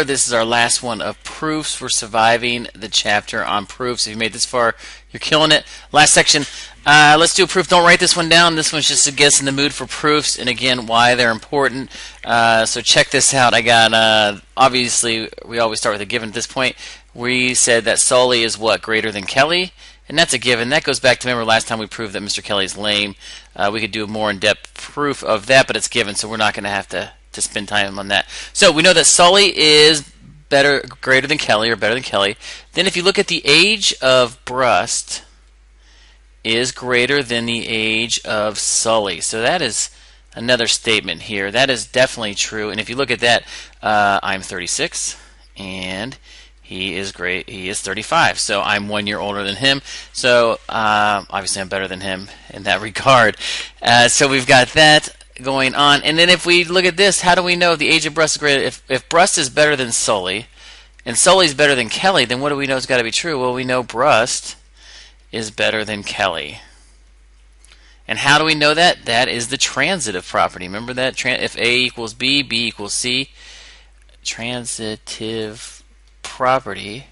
This is our last one of proofs. For surviving the chapter on proofs. If you made this far, you're killing it. Last section. Let's do a proof. Don't write this one down. This one's just to get us in the mood for proofs, and again, why they're important. So check this out. I got, obviously, we always start with a given at this point. We said that Sully is what? Greater than Kelly? And that's a given. That goes back to, remember last time we proved that Mr. Kelly's lame. We could do a more in-depth proof of that, but it's given, so we're not going to have to spend time on that. So we know that Sully is greater than Kelly, or better than Kelly. Then if you look at the age of Brusk is greater than the age of Sully. So that is another statement here. That is definitely true. And if you look at that, I'm 36 and he is 35. So I'm 1 year older than him. So obviously I'm better than him in that regard. So we've got that going on. And then if we look at this, how do we know the age of Brusk is greater? If Brusk is better than Sully and Sully's better than Kelly, then what do we know has got to be true? Well, we know Brusk is better than Kelly. And how do we know that? That is the transitive property. Remember that? If A equals B, B equals C. Transitive property.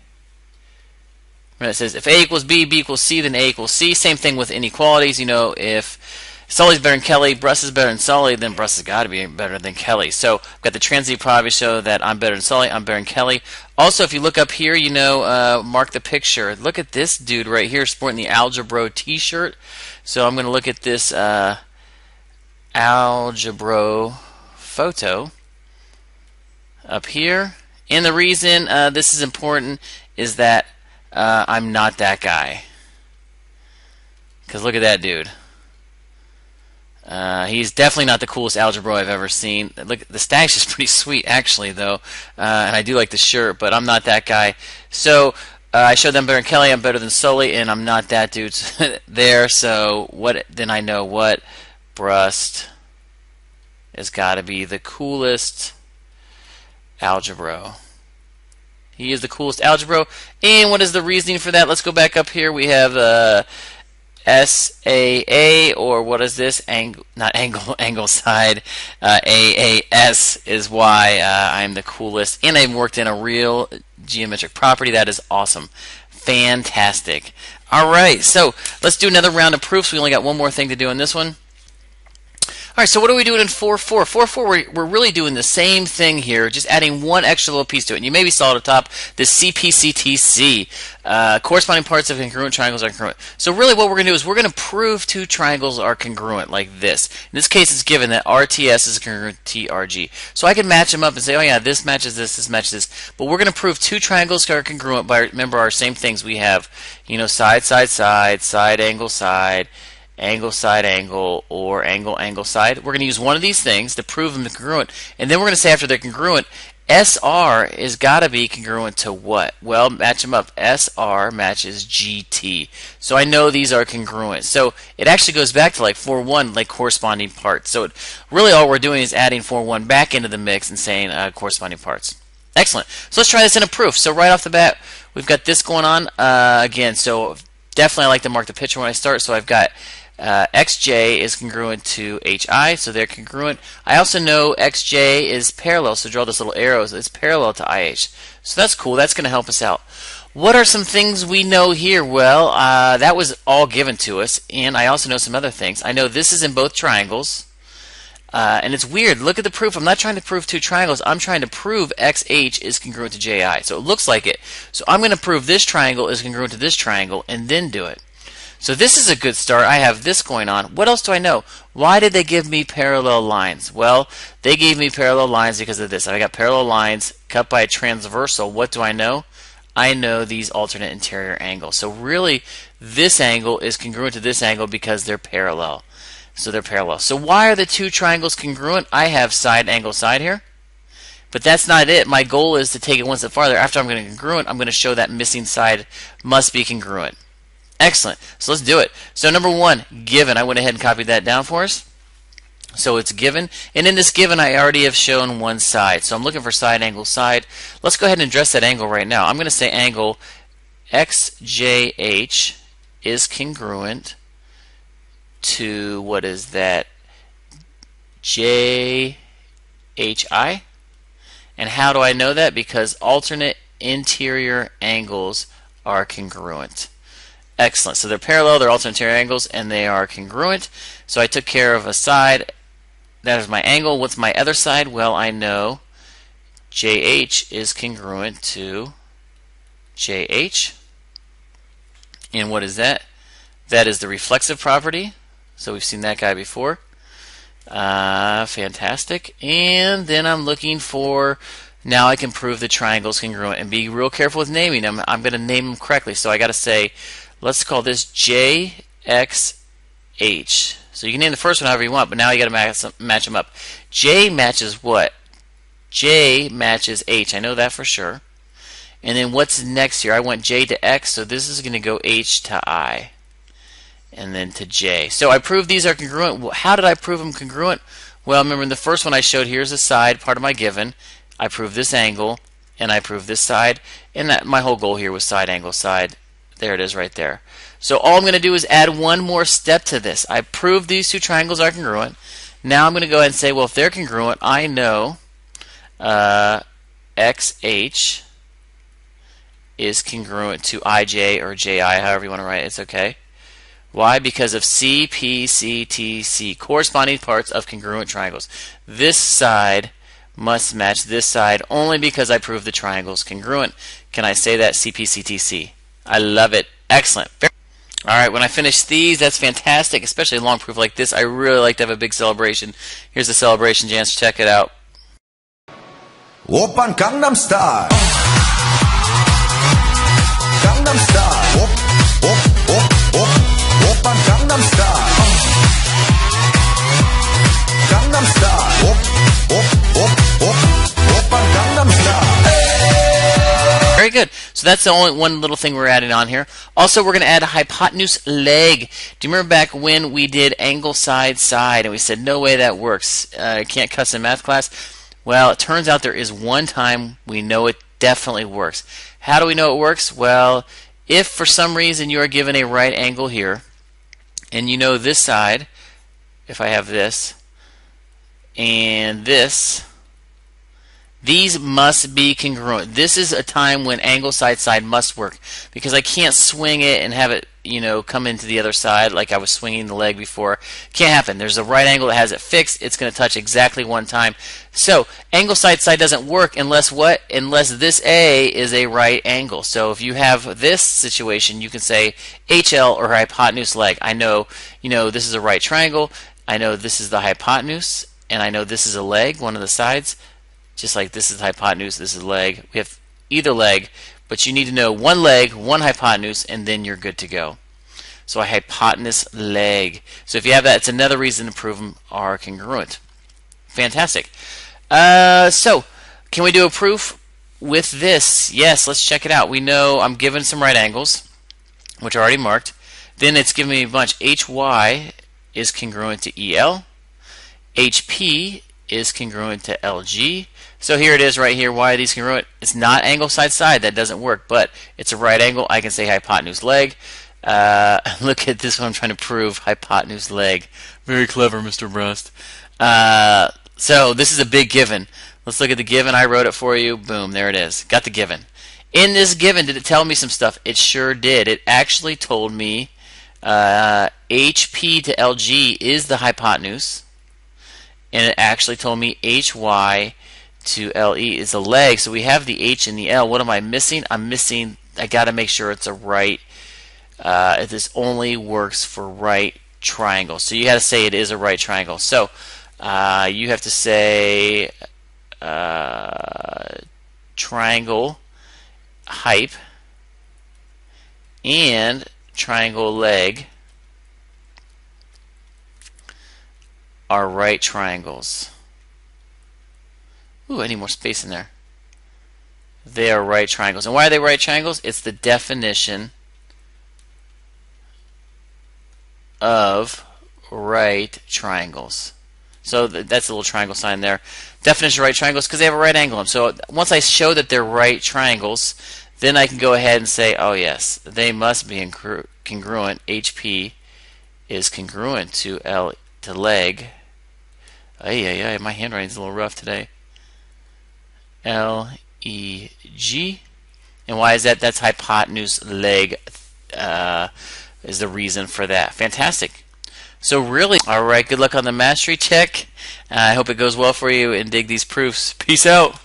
When it says if A equals B, B equals C, then A equals C. Same thing with inequalities. You know, if Sully's better than Kelly, Brusk is better than Sully, then Brusk has got to be better than Kelly. So we've got the transitive property show that I'm better than Sully, I'm better than Kelly. Also, if you look up here, you know, mark the picture. Look at this dude right here sporting the Algebro t-shirt. So I'm going to look at this Algebro photo up here. And the reason this is important is that I'm not that guy. Because look at that dude. He's definitely not the coolest Algebro I've ever seen. Look, the stash is pretty sweet, actually, though, and I do like the shirt, but I'm not that guy. So I showed them better than Kelly, I'm better than Sully, and I'm not that dude there. So what? Then I know what Brusk has got to be the coolest Algebro. He is the coolest Algebro. And what is the reasoning for that? Let's go back up here. We have SAA, or what is this? Angle side. AAS is why I'm the coolest. And I worked in a real geometric property. That is awesome. Fantastic. Alright, so let's do another round of proofs. We only got one more thing to do in this one. Alright, so what are we doing in 4.4? 4.4, we're really doing the same thing here, just adding one extra little piece to it. And you maybe saw at the top, the CPCTC, corresponding parts of congruent triangles are congruent. So really what we're going to do is we're going to prove two triangles are congruent like this. In this case, it's given that RTS is congruent to TRG. So I can match them up and say, oh yeah, this matches this matches this. But we're going to prove two triangles are congruent by, remember, our same things we have, you know, side, side, side, side, angle, side, angle, side, angle, or angle, angle, side. We're going to use one of these things to prove them congruent, and then we're going to say after they're congruent, SR is got to be congruent to what? Well, match them up. SR matches GT. So I know these are congruent. So it actually goes back to like 4.1, like corresponding parts. So really all we're doing is adding 4.1 back into the mix and saying corresponding parts. Excellent. So let's try this in a proof. So right off the bat, we've got this going on again. So definitely I like to mark the picture when I start. So I've got XJ is congruent to HI, so they're congruent. I also know XJ is parallel, so draw this little arrow. So it's parallel to IH. So that's cool. That's going to help us out. What are some things we know here? Well, that was all given to us, and I also know some other things. I know this is in both triangles, and it's weird. Look at the proof. I'm not trying to prove two triangles. I'm trying to prove XH is congruent to JI. So it looks like it. So I'm going to prove this triangle is congruent to this triangle, and then do it. So this is a good start. I have this going on. What else do I know? Why did they give me parallel lines? Well, they gave me parallel lines because of this. I got parallel lines cut by a transversal. What do I know? I know these alternate interior angles. So really, this angle is congruent to this angle because they're parallel. So they're parallel. So why are the two triangles congruent? I have side, angle, side here. But that's not it. My goal is to take it one step farther. After I'm going to congruent, I'm going to show that missing side must be congruent. Excellent. So let's do it. So number one, given. I went ahead and copied that down for us. So it's given. And in this given, I already have shown one side. So I'm looking for side, angle, side. Let's go ahead and address that angle right now. I'm going to say angle XJH is congruent to, what is that, JHI? And how do I know that? Because alternate interior angles are congruent. Excellent. So they're parallel, they're alternate interior angles, and they are congruent. So I took care of a side. That is my angle. What's my other side? Well, I know JH is congruent to JH. And what is that? That is the reflexive property. So we've seen that guy before. Fantastic. And then I'm looking for, now I can prove the triangle's congruent, and be real careful with naming them. I'm going to name them correctly. So I got to say, let's call this JXH. So you can name the first one however you want, but now you got to match them up. J matches what? J matches H. I know that for sure. And then what's next here? I want J to X, so this is going to go H to I. And then to J. So I proved these are congruent. How did I prove them congruent? Well, remember in the first one I showed, here's a side, part of my given. I proved this angle, and I proved this side. And that my whole goal here was side, angle, side. There it is right there. So all I'm going to do is add one more step to this. I proved these two triangles are congruent. Now I'm going to go ahead and say, well, if they're congruent, I know XH is congruent to IJ or JI, however you want to write it. It's okay. Why? Because of CPCTC, corresponding parts of congruent triangles. This side must match this side only because I proved the triangle's congruent. Can I say that? CPCTC. I love it. Excellent. Alright, when I finish these, that's fantastic, especially a long proof like this. I really like to have a big celebration. Here's the celebration, Jans. Check it out. Oppan Gangnam Style. Gangnam Style. Op, op, op, op. Oppan Gangnam Style. Gangnam Style. Op, op, op, op. Oppan Gangnam Style. Very good. So that's the only one little thing we're adding on here. Also, we're going to add a hypotenuse leg. Do you remember back when we did angle side side and we said no way that works? Can't cuss in math class. Well, it turns out there is one time we know it definitely works. How do we know it works? Well, if for some reason you are given a right angle here, and you know this side, if I have this, and this, these must be congruent. This is a time when angle side side must work, because I can't swing it and have it, you know, come into the other side like I was swinging the leg before. Can't happen. There's a right angle that has it fixed. It's going to touch exactly one time. So angle side side doesn't work unless what? Unless this A is a right angle. So if you have this situation, you can say HL or hypotenuse leg. I know, you know, this is a right triangle. I know this is the hypotenuse, and I know this is a leg, one of the sides. Just like this is hypotenuse, this is leg. We have either leg, but you need to know one leg, one hypotenuse, and then you're good to go. So a hypotenuse leg. So if you have that, it's another reason to prove them are congruent. Fantastic. So can we do a proof with this? Yes, let's check it out. We know I'm given some right angles, which are already marked. Then it's giving me a bunch. HY is congruent to EL. HP is congruent to LG. So here it is right here. Why are these congruent? It's not angle side side. That doesn't work, but it's a right angle. I can say hypotenuse leg. Look at this one I'm trying to prove. Hypotenuse leg. Very clever, Mr. Brusk. So this is a big given. Let's look at the given. I wrote it for you. Boom, there it is. Got the given. In this given, did it tell me some stuff? It sure did. It actually told me HP to LG is the hypotenuse. And it actually told me HY to LE is a leg. So we have the H and the L. What am I missing? I'm missing, I got to make sure it's a right, this only works for right triangles. So you got to say it is a right triangle. So you have to say triangle hype and triangle leg are right triangles. Ooh, I need more space in there. They are right triangles. And why are they right triangles? It's the definition of right triangles. So that's a little triangle sign there. Definition of right triangles because they have a right angle in them. So once I show that they're right triangles, then I can go ahead and say, oh yes, they must be congruent. HP is congruent to L to leg. My handwriting's a little rough today. L-E-G. And why is that? That's hypotenuse leg is the reason for that. Fantastic. So really, all right, good luck on the mastery check. I hope it goes well for you and dig these proofs. Peace out.